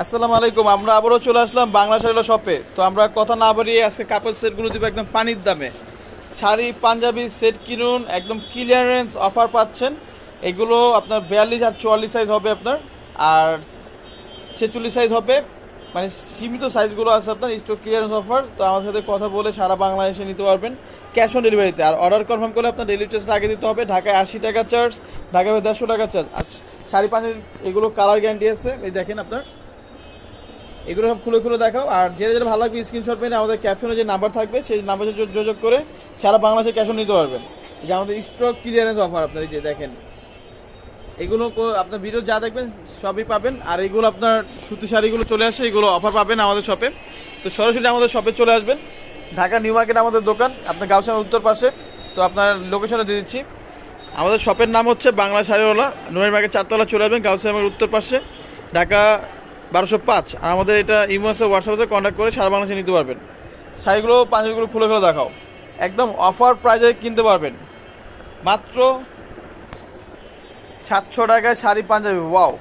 আসসালামু আলাইকুম। আমরা আবারও চলে আসলাম বাংলা শাড়ি শপে। তো আমরা কথা না বাড়িয়ে আজকে কাপল সেটগুলো দিব একদম পানির দামে। শাড়ি পাঞ্জাবি সেট কিনুন, একদম ক্লিয়ারেন্স অফার পাচ্ছেন। এগুলো আপনার 42 আর 44 সাইজ হবে আপনার, আর 46 সাইজ হবে, মানে সীমিত সাইজগুলো আছে আপনার। Stock clearance offer. তো আমার সাথে কথা বলে সারা বাংলাদেশে নিতে পারবেন ক্যাশ অন ডেলিভারিতে। আর অর্ডার কনফার্ম করলে আপনার ডেলিভারি চার্জটা আগে দিতে হবে। ঢাকায় 80 টাকা চার্জ, ঢাকায় 150 টাকা চার্জ। আর শাড়ি পাঞ্জাবি এগুলো কালার গ্যারান্টি আছে। এই দেখেন আপনার, এগুলো সব খুলে খুলে দেখাও। আর যেটা যেটা ভালো লাগবে স্ক্রিনশট মেরে আমাদের ক্যাপশনে যে নাম্বার থাকবে সেই নাম্বারে যোগাযোগ করে সারা বাংলাদেশে ক্যাশ অন নিতে পারবেন। এই যে আমাদের স্টক ক্লিয়ারেন্স অফার আপনার, এই যে দেখেন এগুলো আপনার ভিডিও যা দেখবেন সবই পাবেন। আর এগুলো আপনার সুতি শাড়িগুলো চলে আসে, এগুলো অফার পাবেন আমাদের শপে। তো সরাসরি আমাদের শপে চলে আসবেন। ঢাকা নিউ মার্কেট আমাদের দোকান, আপনার গাউসিয়ার উত্তর পাশে। তো আপনার লোকেশনে দিয়ে দিচ্ছি। আমাদের শপের নাম হচ্ছে বাংলা শাড়িওয়ালা, নুয়ের মার্কেট 4 তলা চলে আসবেন, গাউসিয়ার উত্তর পাশে, ঢাকা 1205। আর আমাদের এটা ইমো আছে, হোয়াটসঅ্যাপে কন্ট্যাক্ট করে সারা বাংলাদেশে নিতে পারবেন। শাড়িগুলো পাঞ্জাবিগুলো খুলে খুলে দেখাও। একদম অফার প্রাইজে কিনতে পারবেন, মাত্র 700 টাকায় শাড়ি পাঞ্জাবি। ওয়াও,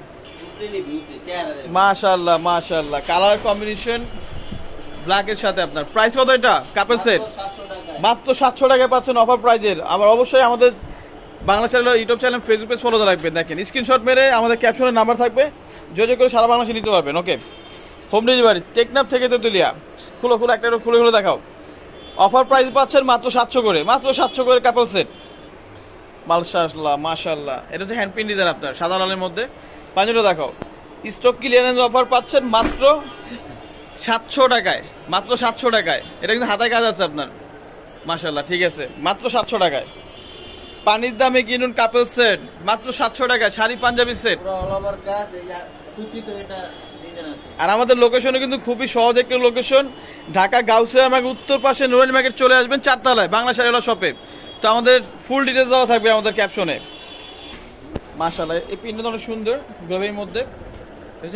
মাশাআল্লাহ মাশাআল্লাহ। কালার কম্বিনেশন ব্ল্যাকের সাথে আপনার প্রাইস কত? এটা কাপল সেট মাত্র 700 টাকায় পাচ্ছেন অফার প্রাইজের। আবার অবশ্যই আমাদের Bangla channel YouTube channel Facebook page follow রাখবেন। দেখেন স্ক্রিনশট মেরে আমাদের ক্যাপশনের নাম্বার থাকবে, যোগাযোগ করে সারা বাংলাদেশে নিতে পারবেন। ওকে, হোম ডেলিভারি টেকনাফ থেকে তেতুলিয়া। খুলে খুলে একটা খুলে খুলে দেখাও। অফার প্রাইস পাচ্ছেন মাত্র 700 করে, মাত্র 700 করে কাপল সেট। মাশাআল্লাহ মাশাআল্লাহ। এটা হচ্ছে হ্যান্ড প্রিন্ট ডিজাইন আপনার সাদা লালের মধ্যে। পাঞ্জাবিটা দেখাও। স্টক ক্লিয়ারেন্স অফার পাচ্ছেন মাত্র 700 টাকায়, মাত্র 700 টাকায়। এটা কিন্তু হাতায় কাজ আছে আপনার। মাশাআল্লাহ, ঠিক আছে, মাত্র 700 টাকায়। পানির দামে কিনুন কাপল সেট মাত্র 700 টাকায়, শাড়ি পাঞ্জাবি সেট। আর আমাদের লোকেশনে কিন্তু খুবই সহজ একটা লোকেশন, ঢাকা গাউসিয়া মার্কেট উত্তর পাশে নুরানি মার্কেট চলে আসবেন 4 তলায় বাংলা শাড়িওয়ালা শপে। তো আমাদের ফুল ডিটেলস দেওয়া থাকবে আমাদের ক্যাপশনে। মাশাআল্লাহ, এই প্রিন্টটা অনেক সুন্দর, গ্লোবের মধ্যে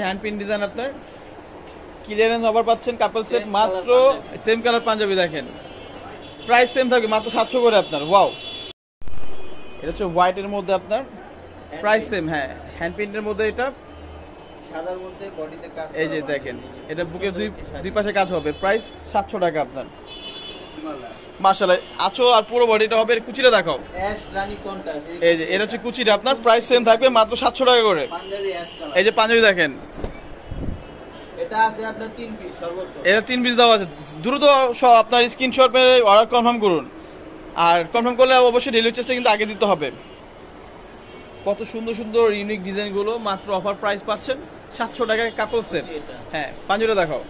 হ্যান্ড প্রিন্ট ডিজাইন আপনার। ক্লিয়ারেন্স অফার পাচ্ছেন কাপল সেট মাত্র সেম কালার পাঞ্জাবি। দেখেন প্রাইস সেম থাকবে, মাত্র 700 করে আপনার। ওয়াও, এটা হচ্ছে হোয়াইটের মধ্যে আপনার, প্রাইস সেম। হ্যাঁ, হ্যান্ড প্রিন্টের মধ্যে, এটা সাদার মধ্যে বডিতে কাজ। এই যে দেখেন, এটা বুকে দুই পাশে কাজ হবে, প্রাইস 700 টাকা আপনার। মাশাআল্লাহ, আঁচল আর পুরো বডিটা হবে। কুচিটা দেখাও। অ্যাশ রানী কন্ট্রাস্ট। এই যে এটা হচ্ছে কুচিটা আপনার, প্রাইস সেম থাকবে, মাত্র 700 টাকা করে। Panjabi ash colour. এই যে পাঞ্জাবি দেখেন, এটা আছে আপনার 3 পিস সর্বোচ্চ। এটা 3 পিস দেওয়া আছে। দ্রুত আপনার স্ক্রিনশট মেরে অর্ডার কনফার্ম করুন। আর কনফার্ম করলে অবশ্যই ডেলিভারি চার্জটা কিন্তু আগে দিতে হবে। কত সুন্দর সুন্দর ইউনিক ডিজাইনগুলো মাত্র অফার প্রাইস পাচ্ছেন 700 টাকায় কাপল সেট। হ্যাঁ, পাঞ্জাবিটা দেখাও।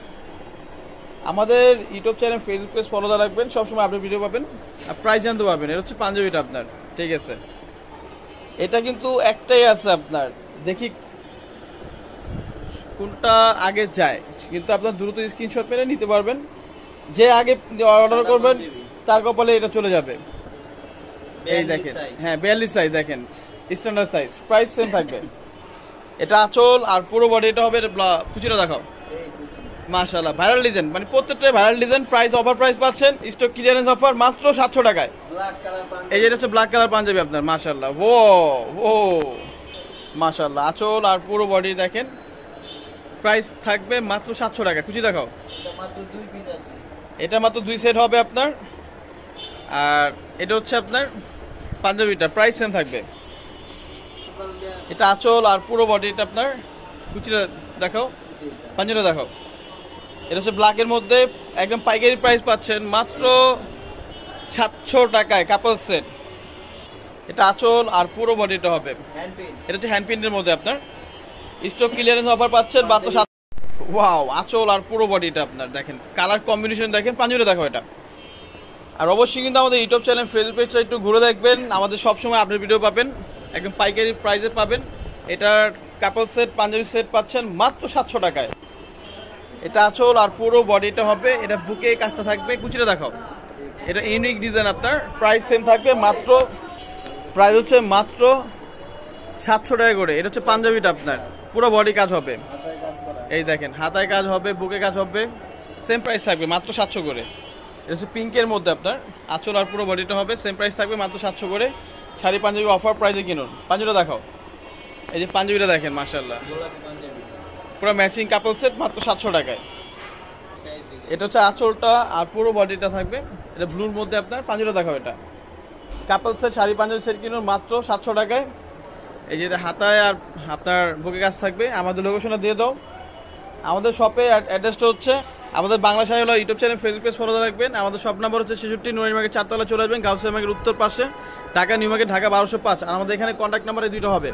আমাদের YouTube channel Facebook page follow রাখবেন, সবসময় আপডেট ভিডিও পাবেন আর প্রাইস জানতে পারবেন। এটা হচ্ছে পাঞ্জাবিটা আপনার, ঠিক আছে। এটা কিন্তু একটাই আছে আপনার, দেখি কোনটা আগে যায়। কিন্তু আপনার দ্রুত স্ক্রিনশট মেরে নিতে পারবেন। যে আগে অর্ডার করবেন তার কপালে এটা চলে যাবে। এই দেখেন, হ্যাঁ 42 সাইজ দেখেন, স্ট্যান্ডার্ড সাইজ, প্রাইস সেম থাকবে। এটা আঁচল আর পুরো বডি এটা হবে। কুচিটা দেখাও। মাশাআল্লাহ, ভাইরাল ডিজাইন, মানে প্রত্যেকটা viral design. Price offer price পাচ্ছেন, স্টক ক্লিয়ারেন্স অফার মাত্র 700 টাকায়। Black colour panjabi. এই যে হচ্ছে ব্ল্যাক কালার পাঞ্জাবি আপনার। মাশাআল্লাহ, ও ও মাশাআল্লাহ, আঁচল আর পুরো বডি দেখেন, প্রাইস থাকবে মাত্র 700 টাকা। কুচি দেখাও। এটা মাত্র 2 পিস আছে। এটা মাত্র 2 সেট হবে আপনার। আর এটা হচ্ছে আপনার পাঞ্জাবিটা, প্রাইস সেম থাকবে। এটা আঁচল আর পুরো বডি এটা আপনার। কুচিটা দেখাও, পাঞ্জাবিটা দেখাও। এটা হচ্ছে ব্ল্যাকের মধ্যে, একদম পাইকারি প্রাইস পাচ্ছেন মাত্র 700 টাকায় কাপল সেট। এটা আঁচল আর পুরো বডিটা হবে। Hand print. এটা হচ্ছে হ্যান্ড প্রিন্টের মধ্যে আপনার। স্টক ক্লিয়ারেন্স অফার পাচ্ছেন মাত্র 700। ওয়াও, আঁচল আর পুরো বডিটা আপনার দেখেন, কালার কম্বিনেশন দেখেন। পাঞ্জাবিটা দেখো এটা। আর অবশ্যই কিন্তু আমাদের ইউটিউব চ্যানেল ফেসবুক পেজটা একটু ঘুরে দেখবেন। আমাদের সবসময় আপডেট ভিডিও পাবেন, একদম পাইকারি প্রাইসে পাবেন। এটার কাপল সেট পাঞ্জাবি সেট পাচ্ছেন মাত্র 700 টাকায়। এটা আঁচল আর পুরো বডিটা হবে। এটা বুকে কাজটা থাকবে। কুচিটা দেখাও। এটা ইউনিক ডিজাইন আপনার, প্রাইস সেম থাকবে, মাত্র প্রাইস হচ্ছে মাত্র 700 টাকা করে। এটা হচ্ছে পাঞ্জাবিটা আপনার, পুরো বডি কাজ হবে। হাতায় কাজ করা। এই দেখেন, হাতায় কাজ হবে, বুকে কাজ হবে, সেম প্রাইস থাকবে মাত্র 700 করে। এটা হচ্ছে পিঙ্কের মধ্যে আপনার, আঁচল আর পুরো বডিটা হবে, সেম প্রাইস থাকবে মাত্র 700 করে। শাড়ি পাঞ্জাবি অফার প্রাইসে কিনুন। পাঞ্জাবিটা দেখাও। এই যে পাঞ্জাবিটা দেখেন, মাশাআল্লাহ, গোলাপি পাঞ্জাবি। পুরো ম্যাচিং কাপল সেট মাত্র 700 টাকায়। এটা হচ্ছে আঁচলটা আর পুরো বডিটা থাকবে, এটা ব্লুর মধ্যে আপনার পাঞ্জাবিটা দেখাও। এটা couple set sari panjabi set কিনুন মাত্র 700 টাকায়। এই যে এটা হাতায় আর আপনার বুকে কাজ থাকবে। আমাদের লোকেশনটা দিয়ে দাও। আমাদের শপে অ্যাড্রেসটা হচ্ছে আমাদের বাংলা শাড়ি হলো YouTube channel, Facebook page follow রাখবেন। আমাদের শপ নাম্বার হচ্ছে 66 নুরানি মার্কেট 4 তলা চলে আসবেন, গাউসিয়া মার্কেট উত্তর পাশে, ঢাকা নিউ মার্কেট, ঢাকা 1205। আর আমাদের এখানে কন্ট্যাক্ট নাম্বারে দুইটা হবে।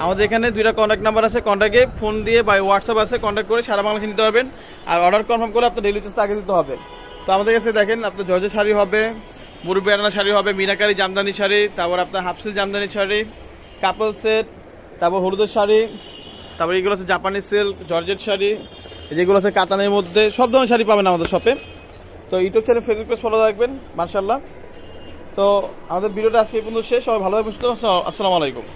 আমাদের এখানে দুইটা কন্ট্যাক্ট নাম্বার আছে, কন্ট্যাক্টে ফোন দিয়ে বা হোয়াটসঅ্যাপ আছে, কন্ট্যাক্ট করে সারা বাংলাদেশে নিতে পারবেন। আর অর্ডার কনফার্ম করে আপনার ডেলিভারি চার্জটা আগে দিতে হবে। তো আমাদের কাছে দেখেন আপনার জর্জের শাড়ি হবে, মুরব্বি আনানা শাড়ি হবে, মিনাকারি জামদানি শাড়ি, তারপর আপনার হাফসিল জামদানি শাড়ি, কাপল সেট, তারপর হলুদের শাড়ি, তারপর এগুলো হচ্ছে জাপানি সিল্ক, জর্জেট শাড়ি, যেগুলো হচ্ছে কাতানের মধ্যে, সব ধরনের শাড়ি পাবেন আমাদের শপে। তো YouTube channel, Facebook page follow রাখবেন মাশাআল্লাহ। তো আমাদের ভিডিওটা আজকে এই পর্যন্ত শেষ। সবাই ভালো থাকবেন। আসসালামু আলাইকুম।